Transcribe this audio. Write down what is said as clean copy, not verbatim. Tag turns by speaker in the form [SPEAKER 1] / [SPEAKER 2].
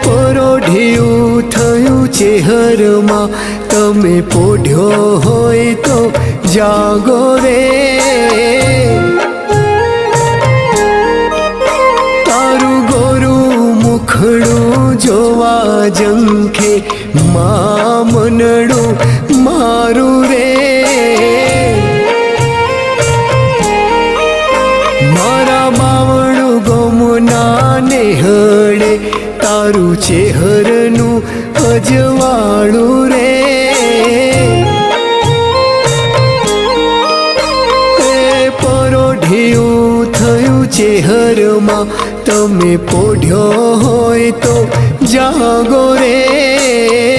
[SPEAKER 1] પરોઢિયું થયું ચેહરમાં, તમે પોઢ્યો હોય તો જાગો રે. તારું ગોરું મુખડું જોવા જંખે, મા મનડું મારું રે. મારા બાવણું ગમના નેહળે, તારું ચેહરનું અજવાળું રે. પરોઢિયું થયું ચેહરમાં, તમે પોઢ્યો હોય તો જાગો રે.